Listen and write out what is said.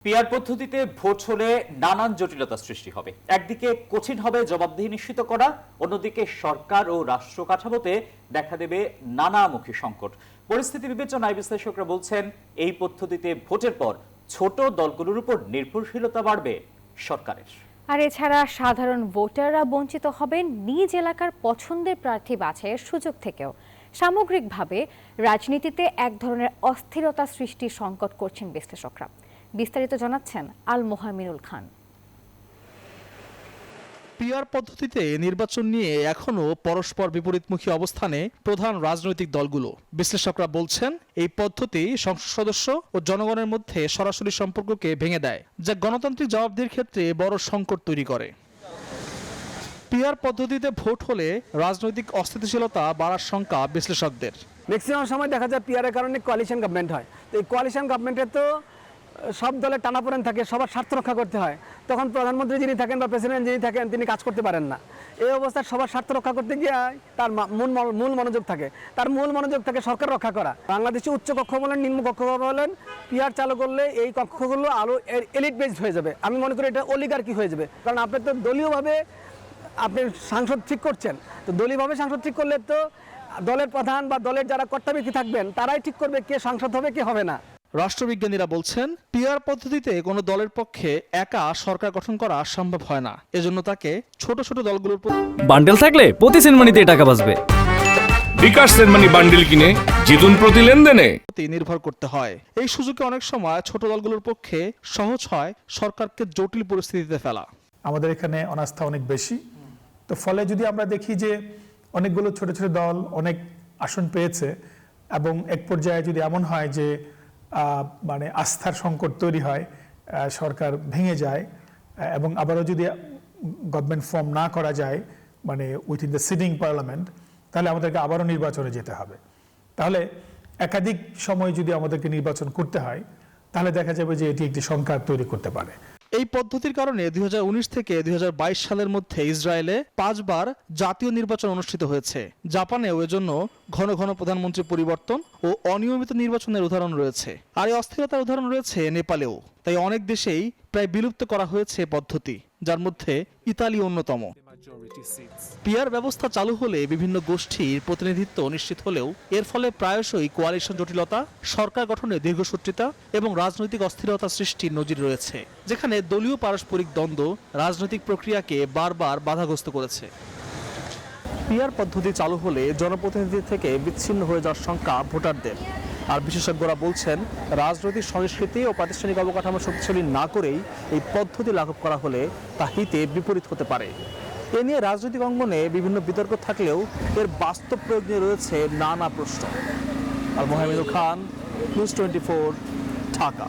PR পদ্ধতিতে vote হলে নানান জটিলতা সৃষ্টি হবে। একদিকে কঠিন হবে জবাবদিহি নিশ্চিত করা, অন্যদিকে সরকার ও রাষ্ট্র কাঠামোতে দেখা দেবে নানামুখী সংকট। পরিস্থিতি বিবেচনায় বিশ্লেষকরা বলছেন, এই পদ্ধতিতে ভোটের পর ছোট দলগুলোর উপর নির্ভরশীলতা বাড়বে সরকারের। আর এছাড়া সাধারণ ভোটাররা বঞ্চিত হবেন নিজ এলাকার পছন্দের প্রার্থী বাছাইয়ের সুযোগ থেকেও। সামগ্রিকভাবে রাজনীতিতে এক ধরনের অস্থিরতা সৃষ্টির সংকট করছেন বিশ্লেষকরা। বিস্তারিত জানাচ্ছেন আল মোহামিনুল খান। পিআর পদ্ধতিতে নির্বাচন নিয়ে এখনো পরস্পর বিপরীতমুখী অবস্থানে প্রধান রাজনৈতিক দলগুলো। বিশ্লেষকরা বলছেন, এই পদ্ধতি সংসদ সদস্য ও জনগণের মধ্যে সরাসরি সম্পর্ককে ভেঙে দেয়, যা গণতান্ত্রিক জবাবদিহির ক্ষেত্রে বড় সংকট তৈরি করে। পিআর পদ্ধতিতে ভোট হলে রাজনৈতিক অস্থিতিশীলতা বাড়ার শঙ্কা বিশ্লেষকদের। ম্যাক্সিমাম সময় দেখা যায় পিআরের কারণে কোয়ালিশন গভর্নমেন্ট হয়। তো এই কোয়ালিশন গভর্নমেন্টে তো সব দলের টানাপোড়েন থাকে, সবার স্বার্থ রক্ষা করতে হয়। তখন প্রধানমন্ত্রী যিনি থাকেন বা প্রেসিডেন্ট যিনি থাকেন তিনি কাজ করতে পারেন না। এই অবস্থায় সবার স্বার্থ রক্ষা করতে গিয়ে তার মূল মনোযোগ থাকে, সরকার রক্ষা করা। বাংলাদেশে উচ্চ কক্ষ বলেন নিম্ন কক্ষ বলেন, পিআর চালু করলে এই কক্ষগুলো আরও এলিট বেসড হয়ে যাবে। আমি মনে করি এটা অলিগার্কি হয়ে যাবে, কারণ আপনি তো দলীয়ভাবে আপনি সাংসদ ঠিক করছেন। তো দলীয়ভাবে সাংসদ ঠিক করলে তো দলের প্রধান বা দলের যারা কর্তা ব্যক্তি থাকবেন তারাই ঠিক করবে কে সাংসদ হবে কে হবে না। রাষ্ট্রবিজ্ঞানীরা বলছেন, পিআর পদ্ধতিতে কোনো দলের পক্ষে একা সরকার গঠন করা সম্ভব হয় না। এজন্য তাকে ছোট ছোট দলগুলোর বান্ডেল থাকলে প্রতি সেনমানিতে টাকা বাঁচবে। বিকাশ সেনমানি বান্ডেল কিনে জিতুন প্রতি লেনদেনে নির্ভর করতে হয়। এই সুযোগে অনেক সময় ছোট দলগুলোর পক্ষে সহজ হয় সরকারকে জটিল পরিস্থিতিতে ফেলা। আমাদের এখানে অনাস্থা অনেক বেশি, তো ফলে যদি আমরা দেখি যে অনেকগুলো ছোট ছোট দল অনেক আসন পেয়েছে এবং এক পর্যায়ে যদি এমন হয় যে মানে আস্থার সংকট তৈরি হয়, সরকার ভেঙে যায় এবং আবারও যদি গভর্নমেন্ট ফর্ম না করা যায় মানে উইথিন দ্য সিটিং পার্লামেন্ট, তাহলে আমাদেরকে আবারও নির্বাচনে যেতে হবে। তাহলে একাধিক সময় যদি আমাদেরকে নির্বাচন করতে হয় তাহলে দেখা যাবে যে এটি একটি সংকট তৈরি করতে পারে। এই পদ্ধতির কারণে 2019 থেকে 2022 সালের মধ্যে ইসরায়েলে 5 বার জাতীয় নির্বাচন অনুষ্ঠিত হয়েছে। জাপানেও এজন্য ঘন ঘন প্রধানমন্ত্রী পরিবর্তন ও অনিয়মিত নির্বাচনের উদাহরণ রয়েছে। আর এই অস্থিরতার উদাহরণ রয়েছে নেপালেও। তাই অনেক দেশেই প্রায় বিলুপ্ত করা হয়েছে পদ্ধতি, যার মধ্যে ইতালি অন্যতম। পিআর ব্যবস্থা চালু হলে বিভিন্ন গোষ্ঠীর প্রতিনিধিত্ব নিশ্চিত হলেও এর ফলে প্রায়শই কোয়ালিশন জটিলতা, সরকার গঠনে দীর্ঘসূত্রিতা এবং রাজনৈতিক অস্থিরতা সৃষ্টির নজির রয়েছে, যেখানে দলীয় পারস্পরিক দ্বন্দ্ব রাজনৈতিক প্রক্রিয়াকে বারবার বাধাগ্রস্ত করেছে। পিআর পদ্ধতি চালু হলে জনপ্রতিনিধি থেকে বিচ্ছিন্ন হয়ে যাওয়ার শঙ্কা ভোটারদের। আর বিশেষজ্ঞরা বলছেন, রাজনৈতিক সংস্কৃতি ও প্রাতিষ্ঠানিক অবকাঠামো শক্তিশালী না করেই এই পদ্ধতি লাগু করা হলে তা হিতে বিপরীত হতে পারে। এ নিয়ে রাজনৈতিক অঙ্গনে বিভিন্ন বিতর্ক থাকলেও এর বাস্তব প্রয়োগ নিয়ে রয়েছে নানা প্রশ্ন। আল মোহামিনুল খান, নিউজ 24, ঢাকা।